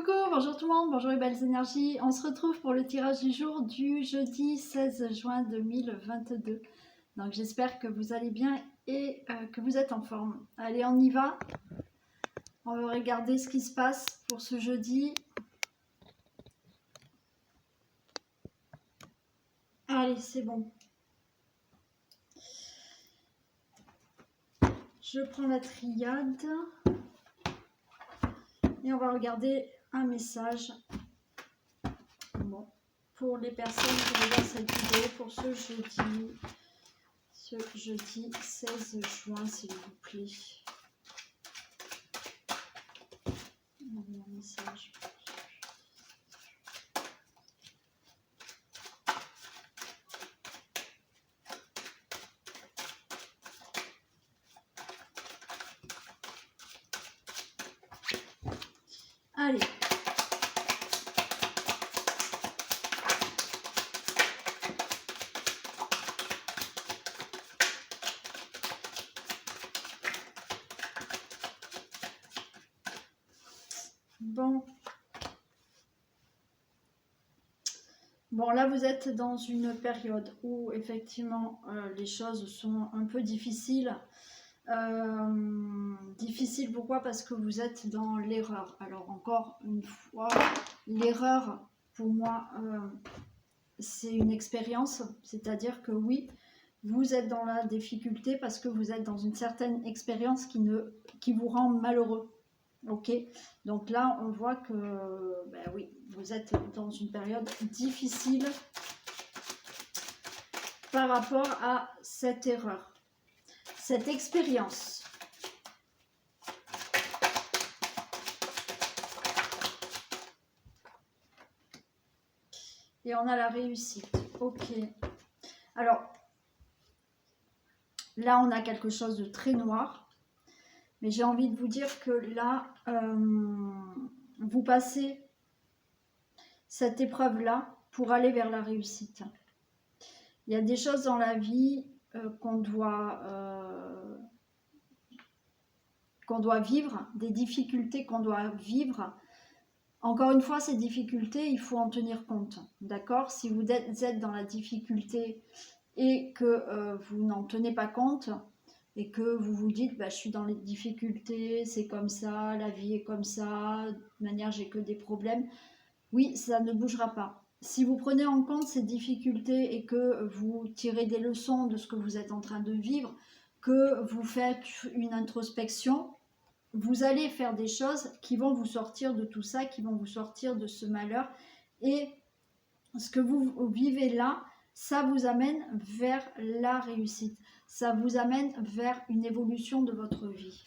coucou, bonjour tout le monde, bonjour les belles énergies. On se retrouve pour le tirage du jour du jeudi 16 juin 2022. Donc j'espère que vous allez bien et que vous êtes en forme. Allez, on y va. On va regarder ce qui se passe pour ce jeudi. Allez, c'est bon. Je prends la triade. Et on va regarder un message. Bon, pour les personnes qui regardent cette vidéo pour ce jeudi 16 juin, s'il vous plaît. On a un message. Allez. Bon, là, vous êtes dans une période où, effectivement, les choses sont un peu difficiles. Difficile, pourquoi? Parce que vous êtes dans l'erreur. Alors, encore une fois, l'erreur, pour moi, c'est une expérience. C'est-à-dire que oui, vous êtes dans la difficulté parce que vous êtes dans une certaine expérience qui vous rend malheureux. Ok, donc là on voit que ben oui, vous êtes dans une période difficile par rapport à cette erreur, cette expérience. Et on a la réussite. Ok, alors là on a quelque chose de très noir. Mais j'ai envie de vous dire que là, vous passez cette épreuve-là pour aller vers la réussite. Il y a des choses dans la vie qu'on doit vivre, des difficultés qu'on doit vivre. Encore une fois, ces difficultés, il faut en tenir compte. D'accord? Si vous êtes dans la difficulté et que vous n'en tenez pas compte, et que vous vous dites bah, je suis dans les difficultés, c'est comme ça, la vie est comme ça, de toute manière j'ai que des problèmes, oui, ça ne bougera pas. Si vous prenez en compte ces difficultés et que vous tirez des leçons de ce que vous êtes en train de vivre, que vous faites une introspection, vous allez faire des choses qui vont vous sortir de tout ça, qui vont vous sortir de ce malheur, et ce que vous vivez là, ça vous amène vers la réussite. Ça vous amène vers une évolution de votre vie.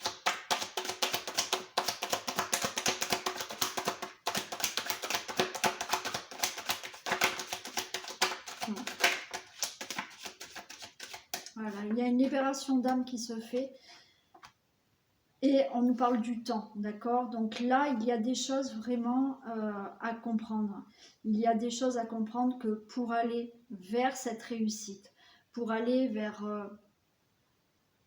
Voilà, il y a une libération d'âme qui se fait. Et on nous parle du temps, d'accord? Donc là, il y a des choses vraiment à comprendre. Il y a des choses à comprendre que pour aller vers cette réussite, pour aller vers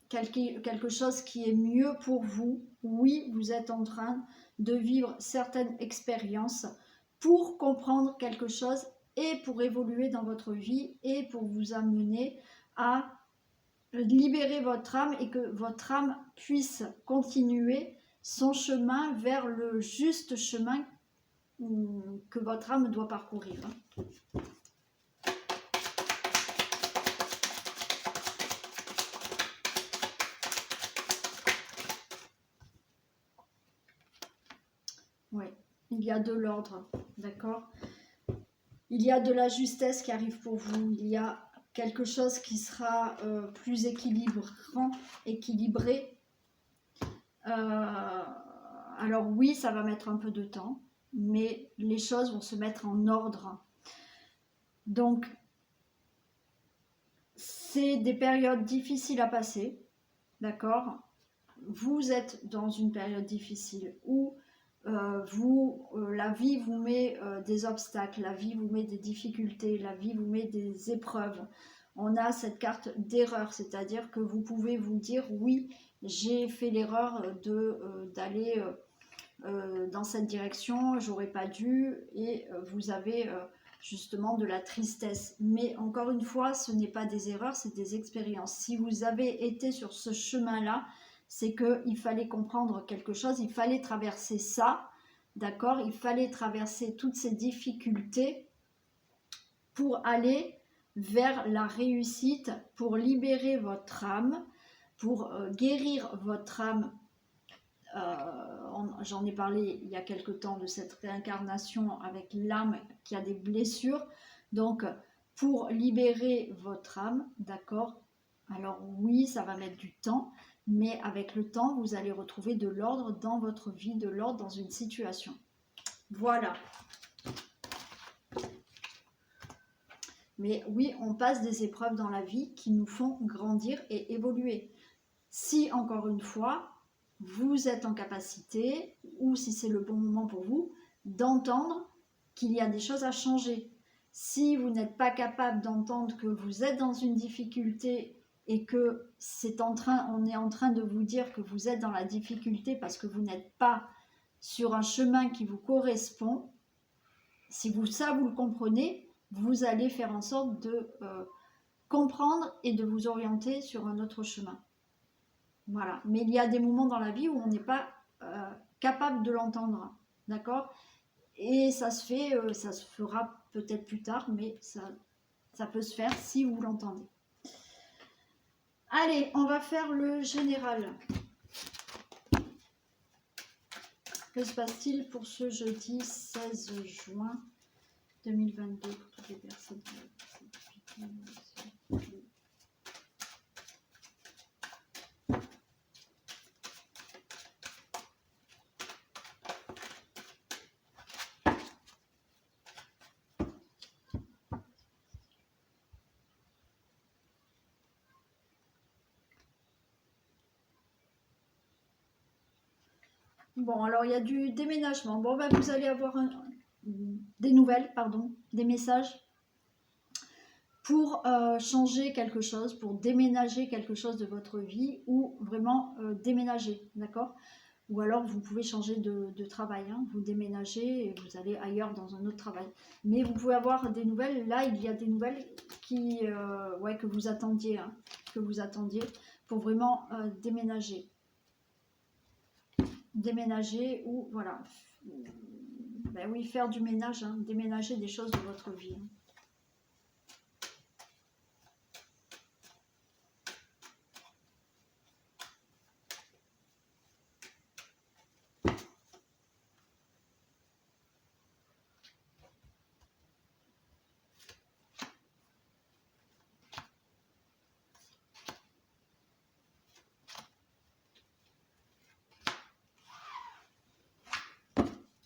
quelque chose qui est mieux pour vous, oui, vous êtes en train de vivre certaines expériences pour comprendre quelque chose et pour évoluer dans votre vie et pour vous amener à libérer votre âme et que votre âme puisse continuer son chemin vers le juste chemin que votre âme doit parcourir. Oui, il y a de l'ordre, d'accord? Il y a de la justesse qui arrive pour vous, il y a quelque chose qui sera plus équilibré. Alors oui, ça va mettre un peu de temps, mais les choses vont se mettre en ordre. Donc, c'est des périodes difficiles à passer, d'accord? Vous êtes dans une période difficile où la vie vous met des obstacles, la vie vous met des difficultés, la vie vous met des épreuves. On a cette carte d'erreur, c'est-à-dire que vous pouvez vous dire oui, j'ai fait l'erreur d'aller dans cette direction, j'aurais pas dû, et vous avez justement de la tristesse. Mais encore une fois, ce n'est pas des erreurs, c'est des expériences. Si vous avez été sur ce chemin-là, c'est qu'il fallait comprendre quelque chose, il fallait traverser ça, d'accord? Il fallait traverser toutes ces difficultés pour aller vers la réussite, pour libérer votre âme, pour guérir votre âme. J'en ai parlé il y a quelque temps de cette réincarnation avec l'âme qui a des blessures. Donc, pour libérer votre âme, d'accord? Alors oui, ça va mettre du temps, mais avec le temps, vous allez retrouver de l'ordre dans votre vie, de l'ordre dans une situation. Voilà. Mais oui, on passe des épreuves dans la vie qui nous font grandir et évoluer. Si, encore une fois, vous êtes en capacité, ou si c'est le bon moment pour vous, d'entendre qu'il y a des choses à changer. Si vous n'êtes pas capable d'entendre que vous êtes dans une difficulté et que on est en train de vous dire que vous êtes dans la difficulté parce que vous n'êtes pas sur un chemin qui vous correspond, si ça vous le comprenez, vous allez faire en sorte de comprendre et de vous orienter sur un autre chemin. Voilà. Mais il y a des moments dans la vie où on n'est pas capable de l'entendre, d'accord? Et ça se fait, ça se fera peut-être plus tard, mais ça peut se faire si vous l'entendez. Allez, on va faire le général. Que se passe-t-il pour ce jeudi 16 juin 2022 pour toutes les personnes Bon, alors il y a du déménagement. Bon, ben, vous allez avoir des nouvelles, des messages pour changer quelque chose, pour déménager quelque chose de votre vie, ou vraiment déménager, d'accord? Ou alors vous pouvez changer de travail, hein. Vous déménagez et vous allez ailleurs dans un autre travail. Mais vous pouvez avoir des nouvelles. Là, il y a des nouvelles que vous attendiez, hein, pour vraiment déménager. Déménager ou voilà. Ben oui, faire du ménage, hein, déménager des choses de votre vie.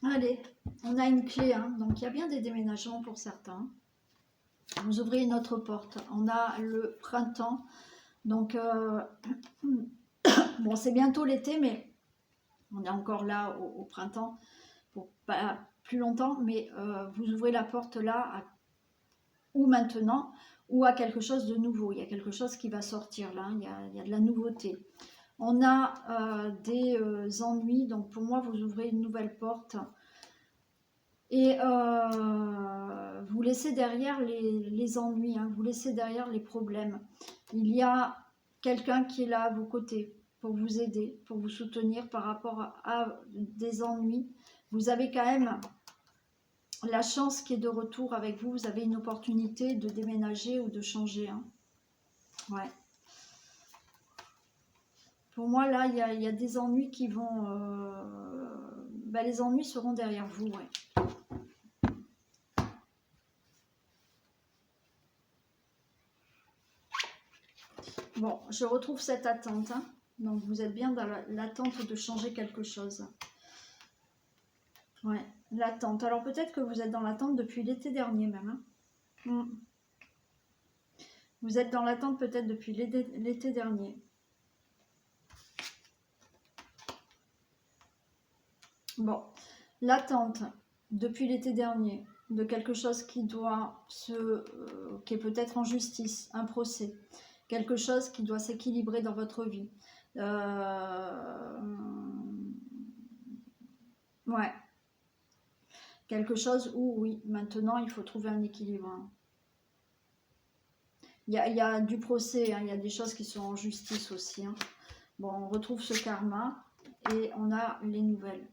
Allez, on a une clé, hein. Donc il y a bien des déménagements pour certains. Vous ouvrez une autre porte. On a le printemps. Donc, bon, c'est bientôt l'été, mais on est encore là au printemps, pour pas plus longtemps, mais vous ouvrez la porte là, ou maintenant, ou à quelque chose de nouveau. Il y a quelque chose qui va sortir là, il y a de la nouveauté. On a des ennuis, donc pour moi, vous ouvrez une nouvelle porte. Et vous laissez derrière les ennuis, hein, vous laissez derrière les problèmes. Il y a quelqu'un qui est là à vos côtés pour vous aider, pour vous soutenir par rapport à des ennuis. Vous avez quand même la chance qui est de retour avec vous. Vous avez une opportunité de déménager ou de changer, hein. Ouais. Pour moi, là, il y a des ennuis qui vont... les ennuis seront derrière vous, ouais. Bon, je retrouve cette attente, hein. Donc vous êtes bien dans l'attente de changer quelque chose. Ouais, l'attente. Alors peut-être que vous êtes dans l'attente depuis l'été dernier même, hein. Vous êtes dans l'attente peut-être depuis l'été dernier. Bon, l'attente depuis l'été dernier de quelque chose qui doit qui est peut-être en justice, un procès. Quelque chose qui doit s'équilibrer dans votre vie. Ouais. Quelque chose où, oui, maintenant, il faut trouver un équilibre. Hein. Il y a du procès, hein, il y a des choses qui sont en justice aussi. Hein. Bon, on retrouve ce karma et on a les nouvelles.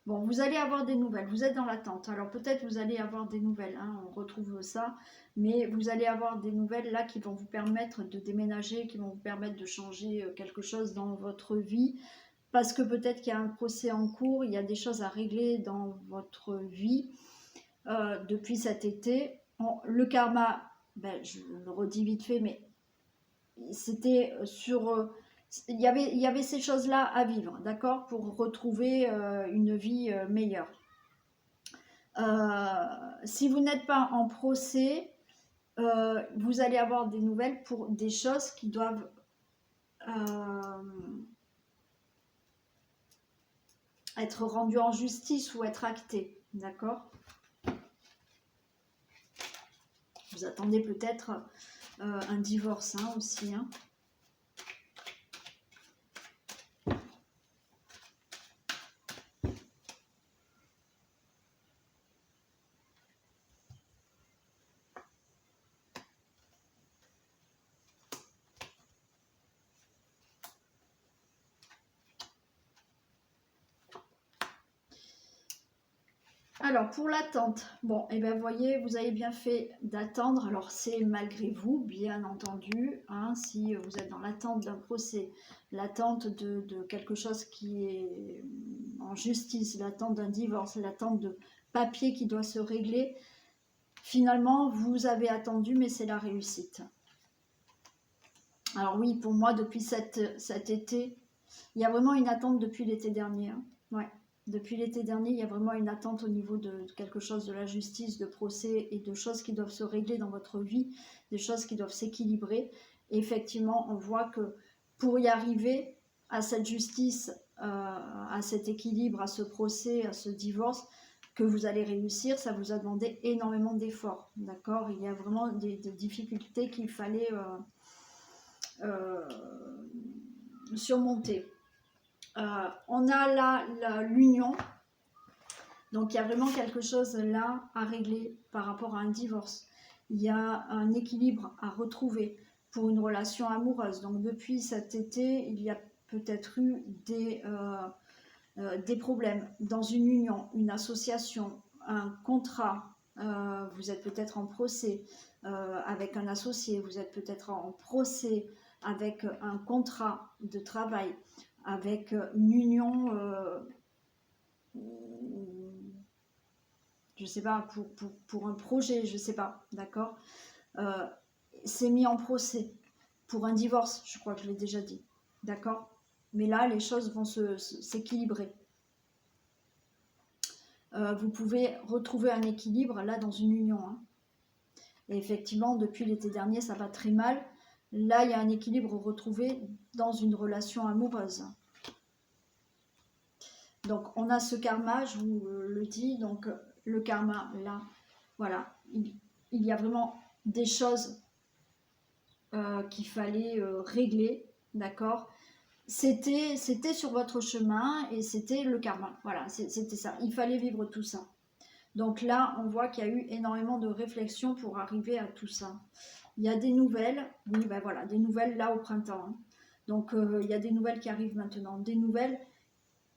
Bon, vous allez avoir des nouvelles, vous êtes dans l'attente. Alors peut-être vous allez avoir des nouvelles, hein, on retrouve ça, mais vous allez avoir des nouvelles là qui vont vous permettre de déménager, qui vont vous permettre de changer quelque chose dans votre vie, parce que peut-être qu'il y a un procès en cours, il y a des choses à régler dans votre vie depuis cet été. Le karma, ben, je le redis vite fait, mais c'était sur... il y avait ces choses-là à vivre, d'accord, pour retrouver une vie meilleure. Si vous n'êtes pas en procès, vous allez avoir des nouvelles pour des choses qui doivent être rendues en justice ou être actées, d'accord. Vous attendez peut-être un divorce hein, aussi. Hein. Alors, pour l'attente, bon, et ben voyez, vous avez bien fait d'attendre. Alors, c'est malgré vous, bien entendu, hein, si vous êtes dans l'attente d'un procès, l'attente de quelque chose qui est en justice, l'attente d'un divorce, l'attente de papier qui doit se régler, finalement, vous avez attendu, mais c'est la réussite. Alors oui, pour moi, depuis cet été, il y a vraiment une attente depuis l'été dernier. Hein. Ouais. Depuis l'été dernier, il y a vraiment une attente au niveau de quelque chose de la justice, de procès et de choses qui doivent se régler dans votre vie, des choses qui doivent s'équilibrer. Et effectivement, on voit que pour y arriver à cette justice, à cet équilibre, à ce procès, à ce divorce, que vous allez réussir, ça vous a demandé énormément d'efforts. D'accord. Il y a vraiment des difficultés qu'il fallait surmonter. On a là l'union, donc il y a vraiment quelque chose là à régler par rapport à un divorce. Il y a un équilibre à retrouver pour une relation amoureuse. Donc depuis cet été, il y a peut-être eu des problèmes dans une union, une association, un contrat. Vous êtes peut-être en procès avec un associé, vous êtes peut-être en procès avec un contrat de travail, avec une union, je sais pas, pour un projet, je sais pas, d'accord. C'est mis en procès pour un divorce, je crois que je l'ai déjà dit, d'accord. Mais là, les choses vont s'équilibrer. Vous pouvez retrouver un équilibre là dans une union. Hein. Et effectivement, depuis l'été dernier, ça va très mal. Là, il y a un équilibre retrouvé dans une relation amoureuse. Donc, on a ce karma, je vous le dis. Donc, le karma, là, voilà. Il y a vraiment des choses qu'il fallait régler, d'accord. C'était sur votre chemin et c'était le karma. Voilà, c'était ça. Il fallait vivre tout ça. Donc là, on voit qu'il y a eu énormément de réflexion pour arriver à tout ça. Il y a des nouvelles, oui, ben voilà, des nouvelles là au printemps. Hein. Donc il y a des nouvelles qui arrivent maintenant, des nouvelles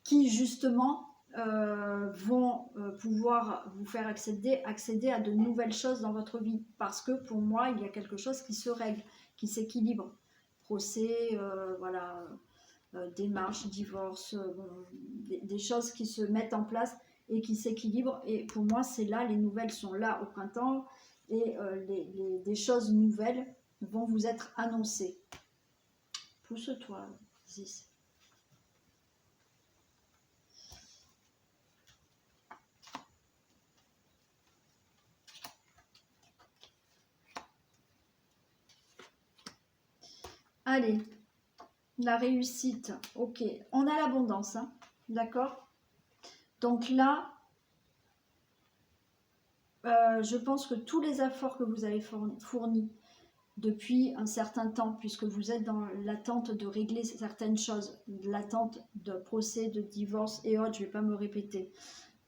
qui justement vont pouvoir vous faire accéder à de nouvelles choses dans votre vie. Parce que pour moi, il y a quelque chose qui se règle, qui s'équilibre. Procès, voilà, démarche, divorce, des choses qui se mettent en place et qui s'équilibrent. Et pour moi, c'est là, les nouvelles sont là au printemps et des choses nouvelles vont vous être annoncées. Pousse-toi, Ziz. Allez, la réussite, ok. On a l'abondance, hein, d'accord. Donc là, je pense que tous les efforts que vous avez fournis depuis un certain temps, puisque vous êtes dans l'attente de régler certaines choses, l'attente de procès, de divorce et autres, je ne vais pas me répéter.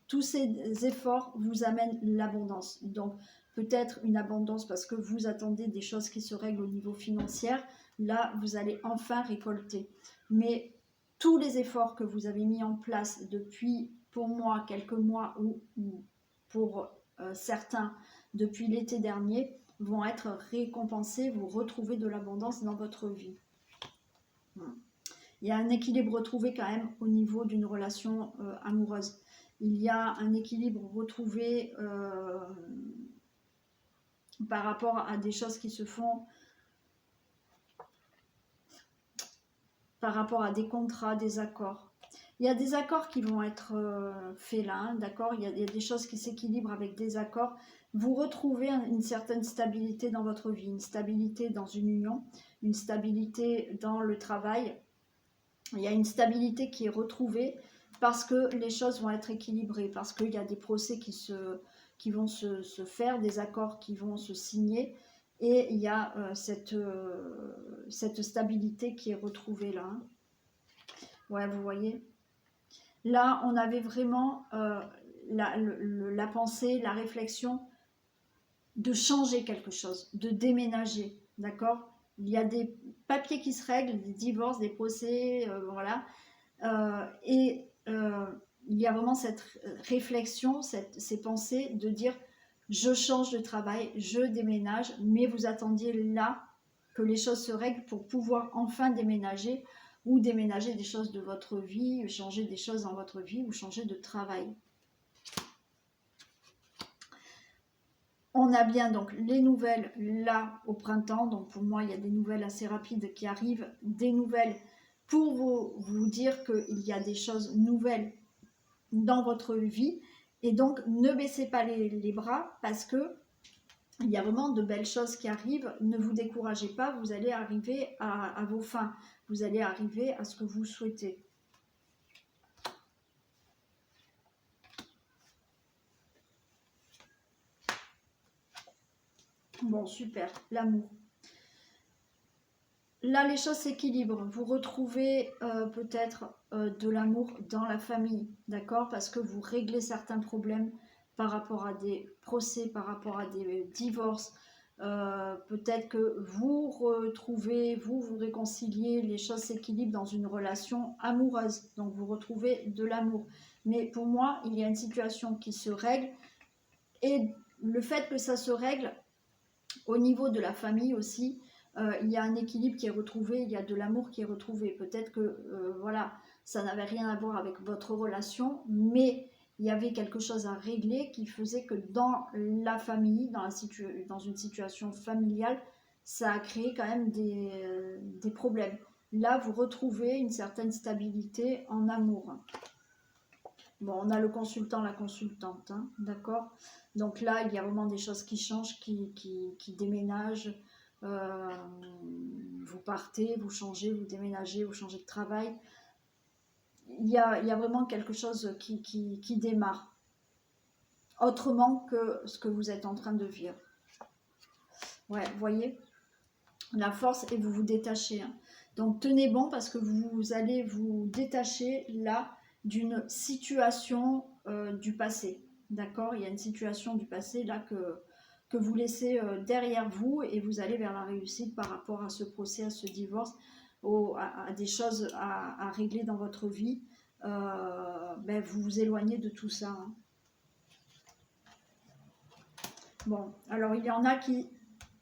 Tous ces efforts vous amènent l'abondance. Donc, peut-être une abondance parce que vous attendez des choses qui se règlent au niveau financier. Là, vous allez enfin récolter. Mais tous les efforts que vous avez mis en place depuis, pour moi, quelques mois ou pour certains, depuis l'été dernier, vont être récompensés, vous retrouvez de l'abondance dans votre vie. Il y a un équilibre retrouvé quand même au niveau d'une relation amoureuse. Il y a un équilibre retrouvé par rapport à des choses qui se font, par rapport à des contrats, des accords. Il y a des accords qui vont être faits là, hein, d'accord, il y a des choses qui s'équilibrent avec des accords. Vous retrouvez une certaine stabilité dans votre vie, une stabilité dans une union, une stabilité dans le travail. Il y a une stabilité qui est retrouvée parce que les choses vont être équilibrées, parce qu'il y a des procès qui vont se faire, des accords qui vont se signer, et il y a cette stabilité qui est retrouvée là. Hein. Ouais, vous voyez. Là, on avait vraiment la pensée, la réflexion de changer quelque chose, de déménager, d'accord? Il y a des papiers qui se règlent, des divorces, des procès, voilà. Il y a vraiment cette réflexion, ces pensées de dire je change de travail, je déménage, mais vous attendiez là que les choses se règlent pour pouvoir enfin déménager ou déménager des choses de votre vie, changer des choses dans votre vie ou changer de travail. On a bien donc les nouvelles là au printemps, donc pour moi il y a des nouvelles assez rapides qui arrivent, des nouvelles pour vous dire qu'il y a des choses nouvelles dans votre vie, et donc ne baissez pas les bras parce que il y a vraiment de belles choses qui arrivent. Ne vous découragez pas, vous allez arriver à vos fins, vous allez arriver à ce que vous souhaitez. Bon, super, l'amour. Là, les choses s'équilibrent. Vous retrouvez peut-être de l'amour dans la famille, d'accord? Parce que vous réglez certains problèmes par rapport à des procès, par rapport à des divorces. Peut-être que vous retrouvez, vous réconciliez, les choses s'équilibrent dans une relation amoureuse. Donc, vous retrouvez de l'amour. Mais pour moi, il y a une situation qui se règle. Et le fait que ça se règle au niveau de la famille aussi, il y a un équilibre qui est retrouvé, il y a de l'amour qui est retrouvé. Peut-être que voilà, ça n'avait rien à voir avec votre relation, mais il y avait quelque chose à régler qui faisait que dans la famille, dans une situation familiale, ça a créé quand même des problèmes. Là, vous retrouvez une certaine stabilité en amour. Bon, on a le consultant, la consultante, hein, d'accord? Donc là, il y a vraiment des choses qui changent, qui déménagent. Vous partez, vous changez, vous déménagez, vous changez de travail. Il y a vraiment quelque chose qui démarre. Autrement que ce que vous êtes en train de vivre. Ouais, vous voyez? La force, et vous vous détachez. Hein. Donc tenez bon parce que vous allez vous détacher là d'une situation du passé. D'accord? Il y a une situation du passé là que vous laissez derrière vous et vous allez vers la réussite par rapport à ce procès, à ce divorce, à des choses à régler dans votre vie. Vous vous éloignez de tout ça. Hein. Bon, alors il y en a qui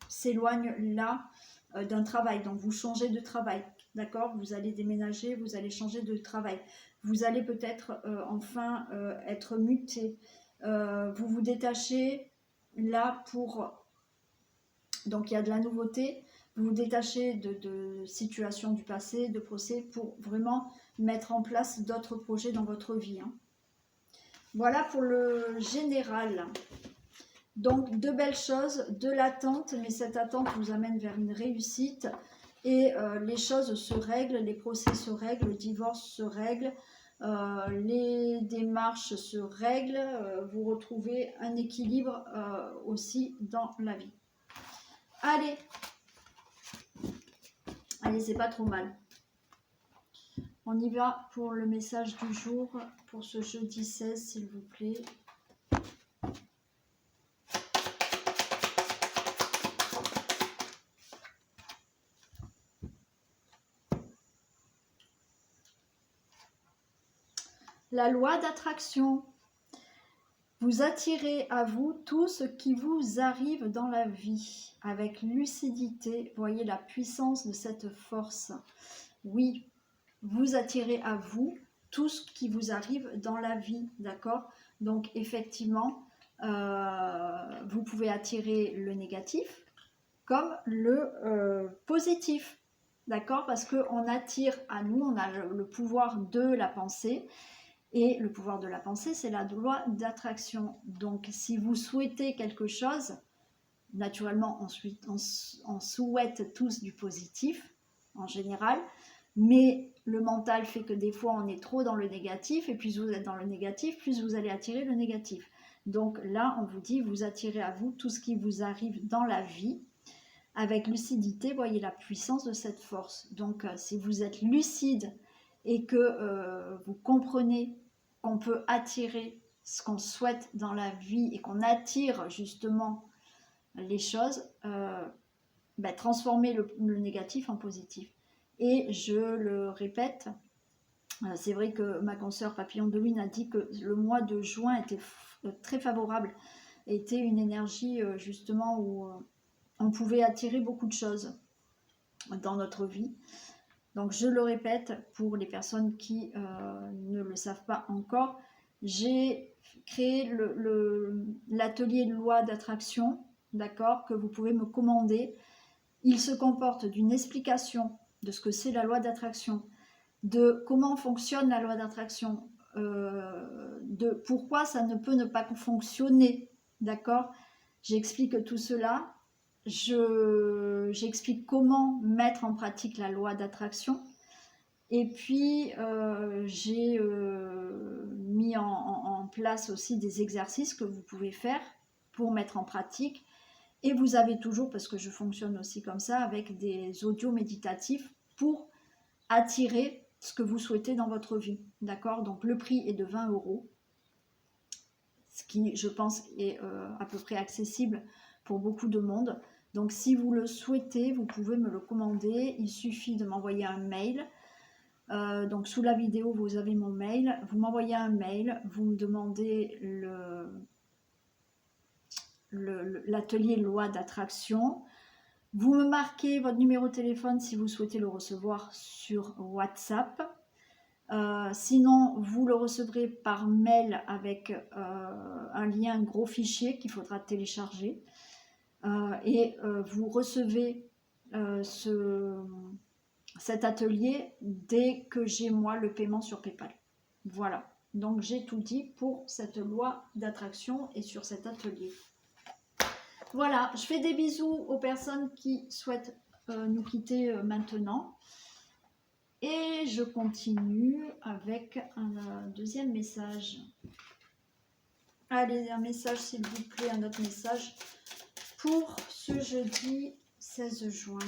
s'éloignent là d'un travail, donc vous changez de travail, d'accord? Vous allez déménager, vous allez changer de travail, vous allez peut-être enfin être muté, vous vous détachez là pour, donc il y a de la nouveauté, vous vous détachez de situations du passé, de procès, pour vraiment mettre en place d'autres projets dans votre vie. Hein. Voilà pour le général. Donc, de belles choses, de l'attente, mais cette attente vous amène vers une réussite et les choses se règlent, les procès se règlent, le divorce se règle, les démarches se règlent, vous retrouvez un équilibre aussi dans la vie. Allez, Allez, c'est pas trop mal. On y va pour le message du jour, pour ce jeudi 16, s'il vous plaît. La loi d'attraction. Vous attirez à vous tout ce qui vous arrive dans la vie. Avec lucidité, voyez la puissance de cette force. Oui, vous attirez à vous tout ce qui vous arrive dans la vie, d'accord? Donc effectivement, vous pouvez attirer le négatif comme le positif, d'accord? Parce qu'on attire à nous, on a le pouvoir de la pensée. Et le pouvoir de la pensée, c'est la loi d'attraction. Donc, si vous souhaitez quelque chose, naturellement, ensuite, on souhaite tous du positif, en général. Mais le mental fait que des fois, on est trop dans le négatif. Et plus vous êtes dans le négatif, plus vous allez attirer le négatif. Donc là, on vous dit, vous attirez à vous tout ce qui vous arrive dans la vie. Avec lucidité, voyez la puissance de cette force. Donc, si vous êtes lucide et que vous comprenez qu'on peut attirer ce qu'on souhaite dans la vie et qu'on attire justement les choses, transformer le négatif en positif. Et je le répète, c'est vrai que ma consoeur Papillon de Lune a dit que le mois de juin était très favorable, était une énergie justement où on pouvait attirer beaucoup de choses dans notre vie. Donc je le répète pour les personnes qui ne le savent pas encore, j'ai créé l'atelier de loi d'attraction, d'accord, que vous pouvez me commander. Il se comporte d'une explication de ce que c'est la loi d'attraction, de comment fonctionne la loi d'attraction, de pourquoi ça ne peut ne pas fonctionner, d'accord. J'explique tout cela. J'explique comment mettre en pratique la loi d'attraction et puis j'ai mis en place aussi des exercices que vous pouvez faire pour mettre en pratique et vous avez toujours, parce que je fonctionne aussi comme ça, avec des audios méditatifs pour attirer ce que vous souhaitez dans votre vie, d'accord. Donc le prix est de 20 €, ce qui je pense est à peu près accessible pour beaucoup de monde. Donc si vous le souhaitez, vous pouvez me le commander. Il suffit de m'envoyer un mail. Donc sous la vidéo, vous avez mon mail. Vous m'envoyez un mail, vous me demandez l'atelier loi d'attraction. Vous me marquez votre numéro de téléphone si vous souhaitez le recevoir sur WhatsApp. Sinon, vous le recevrez par mail avec un lien, un gros fichier qu'il faudra télécharger. Vous recevez cet atelier dès que j'ai moi le paiement sur PayPal. Voilà, donc j'ai tout dit pour cette loi d'attraction et sur cet atelier. Voilà, je fais des bisous aux personnes qui souhaitent nous quitter maintenant. Et je continue avec un deuxième message. Allez, un message s'il vous plaît, un autre message pour ce jeudi 16 juin.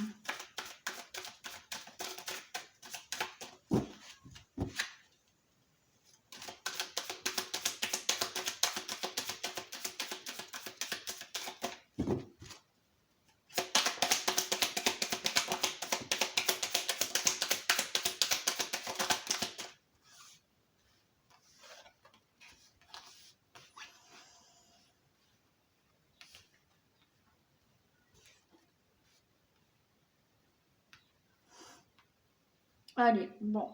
Allez, bon.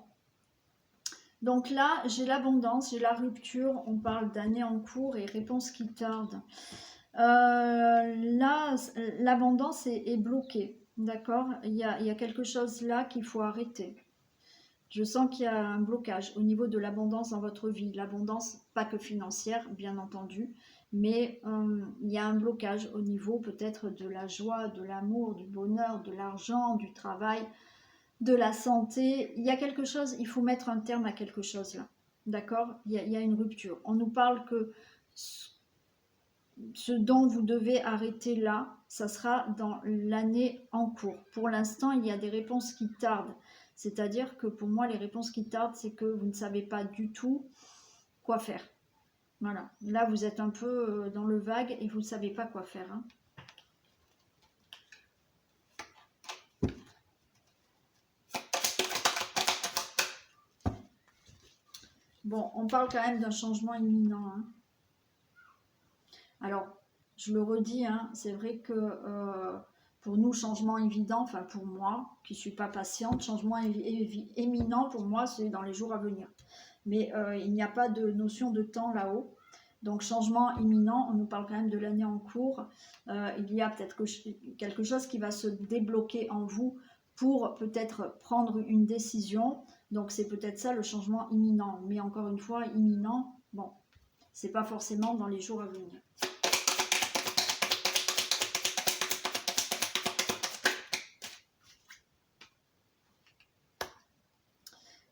Donc là, j'ai l'abondance, j'ai la rupture, on parle d'année en cours et réponse qui tarde. Là, l'abondance est bloquée, d'accord. Il y a quelque chose là qu'il faut arrêter. Je sens qu'il y a un blocage au niveau de l'abondance dans votre vie. L'abondance, pas que financière, bien entendu, mais il y a un blocage au niveau peut-être de la joie, de l'amour, du bonheur, de l'argent, du travail, de la santé. Il y a quelque chose, il faut mettre un terme à quelque chose là, d'accord. Il y a une rupture. On nous parle que ce dont vous devez arrêter là, ça sera dans l'année en cours. Pour l'instant, il y a des réponses qui tardent. C'est-à-dire que pour moi, les réponses qui tardent, c'est que vous ne savez pas du tout quoi faire. Voilà. Là, vous êtes un peu dans le vague et vous ne savez pas quoi faire. Hein. Bon, on parle quand même d'un changement imminent. Hein. Alors, je le redis, hein, c'est vrai que pour nous, changement évident, enfin pour moi, qui ne suis pas patiente, changement éminent pour moi, c'est dans les jours à venir. Mais il n'y a pas de notion de temps là-haut. Donc, changement imminent, on nous parle quand même de l'année en cours. Il y a peut-être quelque chose qui va se débloquer en vous pour peut-être prendre une décision. Donc, c'est peut-être ça le changement imminent. Mais encore une fois, imminent, bon, c'est pas forcément dans les jours à venir.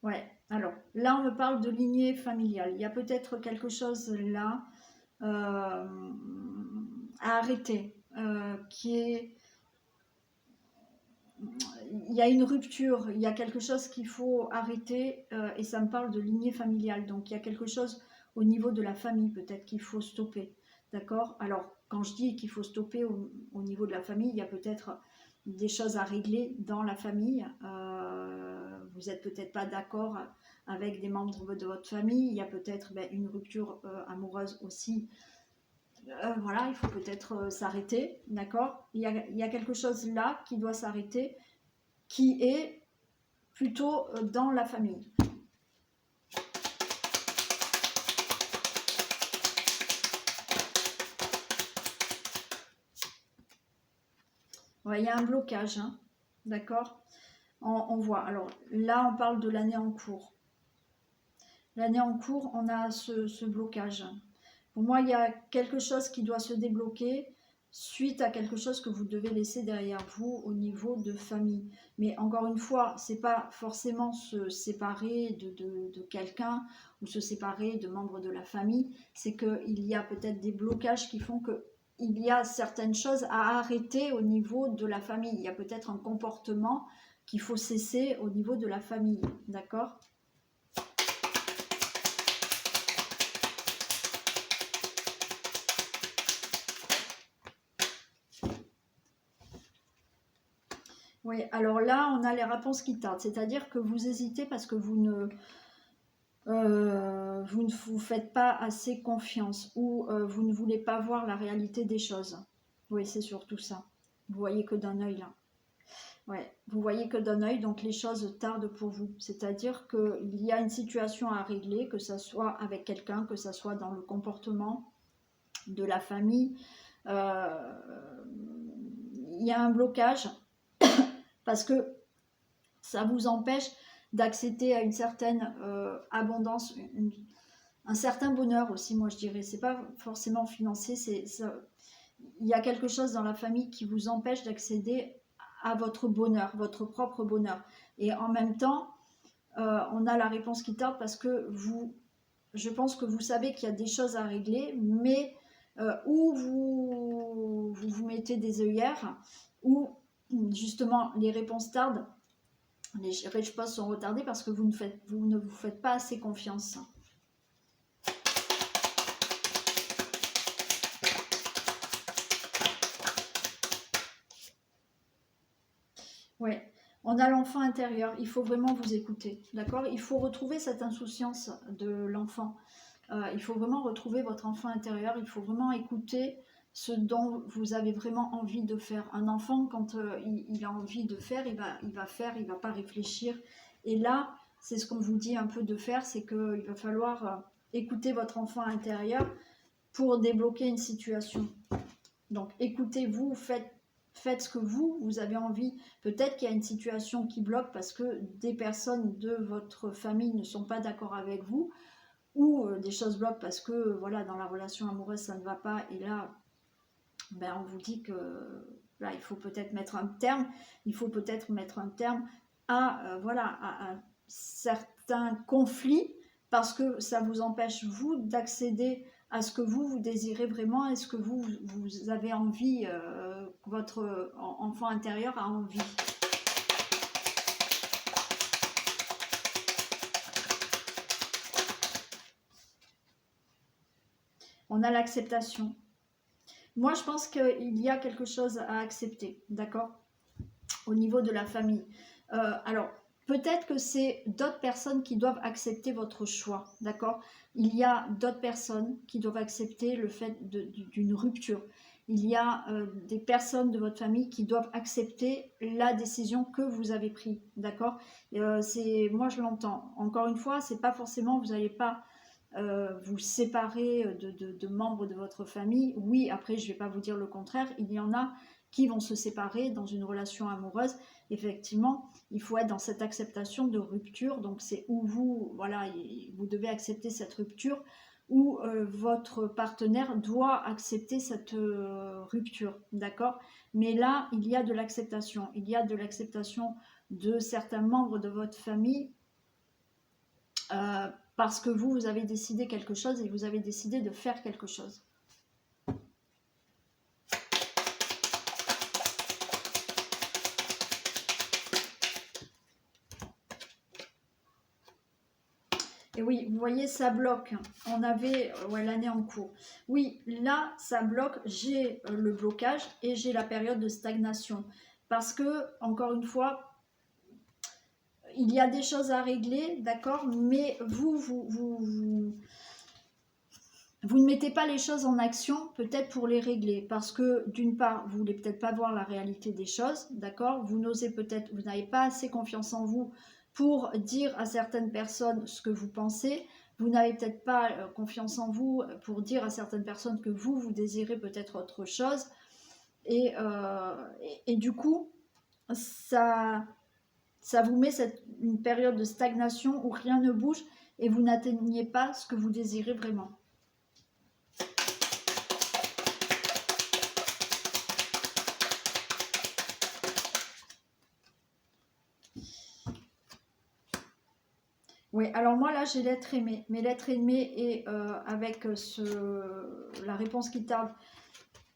Ouais, alors là on me parle de lignée familiale. Il y a peut-être quelque chose là à arrêter, qui est... Il y a une rupture, il y a quelque chose qu'il faut arrêter et ça me parle de lignée familiale. Donc il y a quelque chose au niveau de la famille peut-être qu'il faut stopper. D'accord? Alors quand je dis qu'il faut stopper au niveau de la famille, il y a peut-être des choses à régler dans la famille. Vous n'êtes peut-être pas d'accord avec des membres de votre famille. Il y a peut-être une rupture amoureuse aussi. Voilà, il faut peut-être s'arrêter, d'accord? Il y a quelque chose là qui doit s'arrêter, qui est plutôt dans la famille. Ouais, il y a un blocage, hein, d'accord? On voit. Alors là, on parle de l'année en cours. L'année en cours, on a ce blocage. Pour moi, il y a quelque chose qui doit se débloquer suite à quelque chose que vous devez laisser derrière vous au niveau de famille. Mais encore une fois, c'est pas forcément se séparer de quelqu'un ou se séparer de membres de la famille. C'est qu'il y a peut-être des blocages qui font que il y a certaines choses à arrêter au niveau de la famille. Il y a peut-être un comportement qu'il faut cesser au niveau de la famille. D'accord ? Oui, alors là, on a les réponses qui tardent. C'est-à-dire que vous hésitez parce que vous ne vous faites pas assez confiance ou vous ne voulez pas voir la réalité des choses. Oui, c'est surtout ça. Vous voyez que d'un œil là. Ouais, vous voyez que d'un œil, donc les choses tardent pour vous. C'est-à-dire qu'il y a une situation à régler, que ce soit avec quelqu'un, que ce soit dans le comportement de la famille. Il y a un blocage parce que ça vous empêche d'accéder à une certaine abondance, un certain bonheur aussi, moi je dirais. C'est pas forcément financier, il y a quelque chose dans la famille qui vous empêche d'accéder à votre bonheur, votre propre bonheur. Et en même temps, on a la réponse qui tarde parce que je pense que vous savez qu'il y a des choses à régler, mais où vous mettez des œillères, ou justement les réponses tardent, les réponses sont retardées parce que vous ne vous faites pas assez confiance. Oui, on a l'enfant intérieur, il faut vraiment vous écouter, d'accord? Il faut retrouver cette insouciance de l'enfant. Il faut vraiment retrouver votre enfant intérieur, il faut vraiment écouter ce dont vous avez vraiment envie de faire. Un enfant, quand il a envie de faire, il va faire, il ne va pas réfléchir. Et là, c'est ce qu'on vous dit un peu de faire, c'est qu'il va falloir écouter votre enfant intérieur pour débloquer une situation. Donc écoutez-vous, faites ce que vous avez envie. Peut-être qu'il y a une situation qui bloque parce que des personnes de votre famille ne sont pas d'accord avec vous, ou des choses bloquent parce que voilà, dans la relation amoureuse ça ne va pas, et là on vous dit que là il faut peut-être mettre un terme, à voilà, à certains conflits, parce que ça vous empêche vous d'accéder à ce que vous désirez vraiment, est-ce que vous avez envie, que votre enfant intérieur a envie. On a l'acceptation. Moi, je pense qu'il y a quelque chose à accepter, d'accord, au niveau de la famille. Alors, peut-être que c'est d'autres personnes qui doivent accepter votre choix, d'accord. Il y a d'autres personnes qui doivent accepter le fait d'une rupture. Il y a des personnes de votre famille qui doivent accepter la décision que vous avez prise, d'accord. Moi, je l'entends. Encore une fois, c'est pas forcément, vous n'allez pas vous séparer de membres de votre famille. Oui, après, je ne vais pas vous dire le contraire. Il y en a qui vont se séparer dans une relation amoureuse. Effectivement, il faut être dans cette acceptation de rupture. Donc, c'est où vous, voilà, vous devez accepter cette rupture, où votre partenaire doit accepter cette rupture, d'accord. Mais là, il y a de l'acceptation. Il y a de l'acceptation de certains membres de votre famille parce que vous avez décidé quelque chose et vous avez décidé de faire quelque chose. Et oui, vous voyez, ça bloque. On avait l'année en cours. Oui, là, ça bloque. J'ai le blocage et j'ai la période de stagnation. Parce que, encore une fois, il y a des choses à régler, d'accord, mais vous ne mettez pas les choses en action, peut-être pour les régler, parce que d'une part, vous ne voulez peut-être pas voir la réalité des choses, d'accord, vous n'osez peut-être, vous n'avez pas assez confiance en vous pour dire à certaines personnes ce que vous pensez, vous n'avez peut-être pas confiance en vous pour dire à certaines personnes que vous désirez peut-être autre chose, et du coup, ça vous met une période de stagnation où rien ne bouge et vous n'atteignez pas ce que vous désirez vraiment. Oui, alors moi là j'ai l'être aimé, mais l'être aimé est avec la réponse qui tarde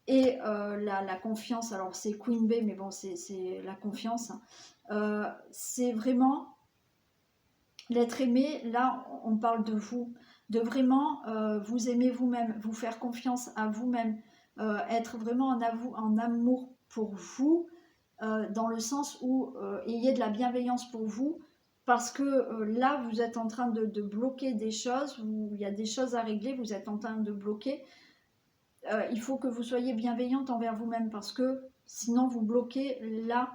et la confiance. Alors c'est Queen B, mais bon c'est la confiance. C'est vraiment l'être aimé. Là on parle de vous, de vraiment vous aimer vous-même, vous faire confiance à vous-même, être vraiment en amour pour vous, dans le sens où ayez de la bienveillance pour vous. Parce que là, vous êtes en train de bloquer des choses, il y a des choses à régler, vous êtes en train de bloquer. Il faut que vous soyez bienveillante envers vous-même parce que sinon vous bloquez là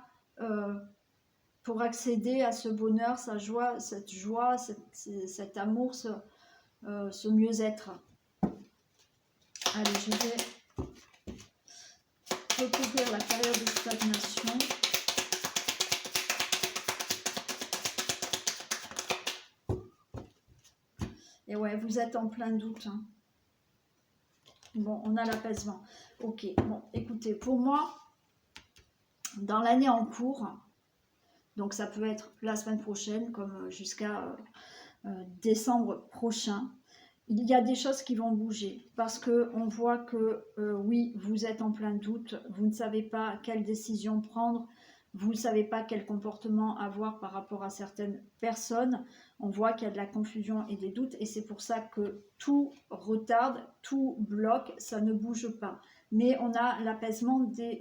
pour accéder à ce bonheur, cette joie, cet amour, ce mieux-être. Allez, je vais recouvrir la période de stagnation. Et ouais, vous êtes en plein doute. Hein. Bon, on a l'apaisement. Ok, bon, écoutez, pour moi, dans l'année en cours, donc ça peut être la semaine prochaine, comme jusqu'à décembre prochain, il y a des choses qui vont bouger. Parce qu'on voit que, oui, vous êtes en plein doute, vous ne savez pas quelle décision prendre, vous ne savez pas quel comportement avoir par rapport à certaines personnes. On voit qu'il y a de la confusion et des doutes et c'est pour ça que tout retarde, tout bloque, ça ne bouge pas. Mais on a l'apaisement des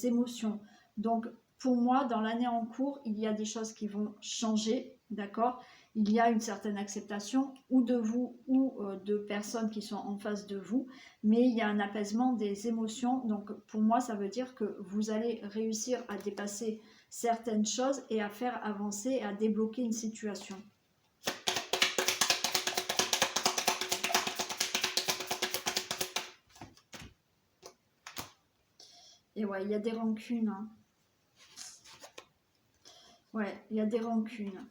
émotions. Donc pour moi, dans l'année en cours, il y a des choses qui vont changer, d'accord ? Il y a une certaine acceptation ou de vous ou de personnes qui sont en face de vous, mais il y a un apaisement des émotions. Donc pour moi, ça veut dire que vous allez réussir à dépasser certaines choses et à faire avancer et à débloquer une situation. Et ouais, il y a des rancunes. Hein. Ouais, il y a des rancunes.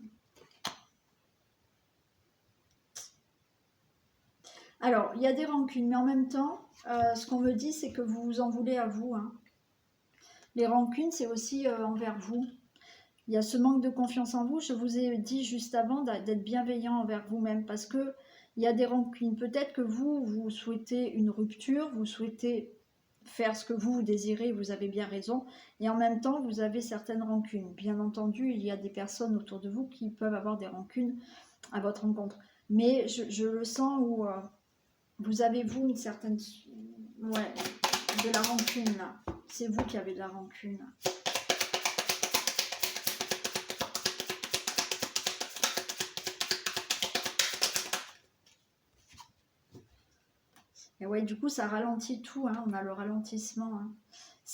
Alors, il y a des rancunes, mais en même temps, ce qu'on me dit, c'est que vous vous en voulez à vous. Hein. Les rancunes, c'est aussi envers vous. Il y a ce manque de confiance en vous. Je vous ai dit juste avant d'être bienveillant envers vous-même parce que il y a des rancunes. Peut-être que vous souhaitez une rupture, vous souhaitez faire ce que vous désirez, vous avez bien raison, et en même temps, vous avez certaines rancunes. Bien entendu, il y a des personnes autour de vous qui peuvent avoir des rancunes à votre rencontre. Mais je le sens où vous avez, vous, une certaine... Ouais, de la rancune, là. C'est vous qui avez de la rancune. Et ouais, du coup, ça ralentit tout, hein, on a le ralentissement. Hein.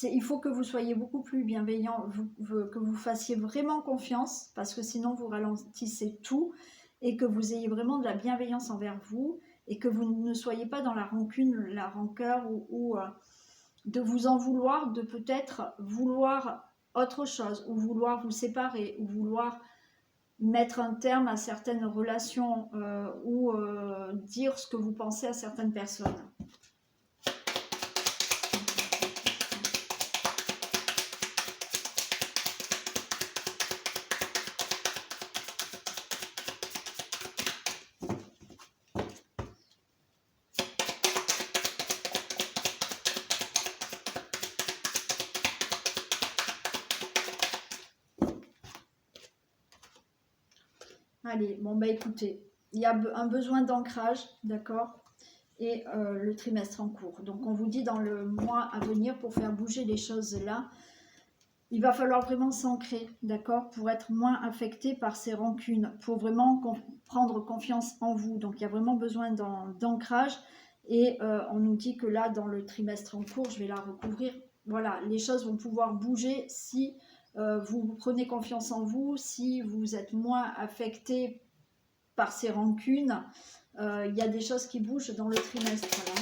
Il faut que vous soyez beaucoup plus bienveillant, que vous fassiez vraiment confiance, parce que sinon vous ralentissez tout, et que vous ayez vraiment de la bienveillance envers vous, et que vous ne soyez pas dans la rancune, la rancœur, ou de vous en vouloir, de peut-être vouloir autre chose, ou vouloir vous séparer, ou vouloir mettre un terme à certaines relations, ou dire ce que vous pensez à certaines personnes. Allez, bon bah écoutez, il y a un besoin d'ancrage, d'accord, et le trimestre en cours. Donc on vous dit dans le mois à venir, pour faire bouger les choses là, il va falloir vraiment s'ancrer, d'accord, pour être moins affecté par ces rancunes, pour vraiment prendre confiance en vous. Donc il y a vraiment besoin d'ancrage, et on nous dit que là, dans le trimestre en cours, je vais la recouvrir. Voilà, les choses vont pouvoir bouger si vous prenez confiance en vous, si vous êtes moins affecté par ces rancunes. Il y a des choses qui bougent dans le trimestre. Voilà.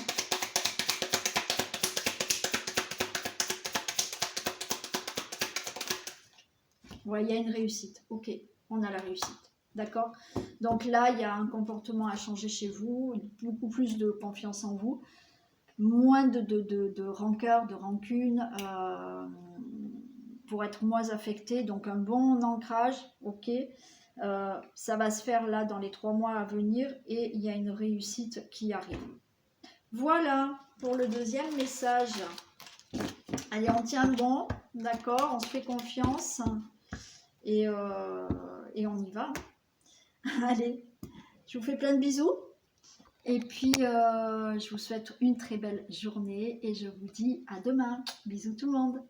Ouais, il y a une réussite. Ok, on a la réussite. D'accord? Donc là, il y a un comportement à changer chez vous, beaucoup plus de confiance en vous, moins de rancœur, de rancune, pour être moins affecté. Donc un bon ancrage, ok. Ça va se faire là dans les 3 mois à venir, et il y a une réussite qui arrive. Voilà pour le deuxième message. Allez, on tient bon, d'accord, on se fait confiance, et on y va. Allez, je vous fais plein de bisous, et puis je vous souhaite une très belle journée, et je vous dis à demain. Bisous tout le monde.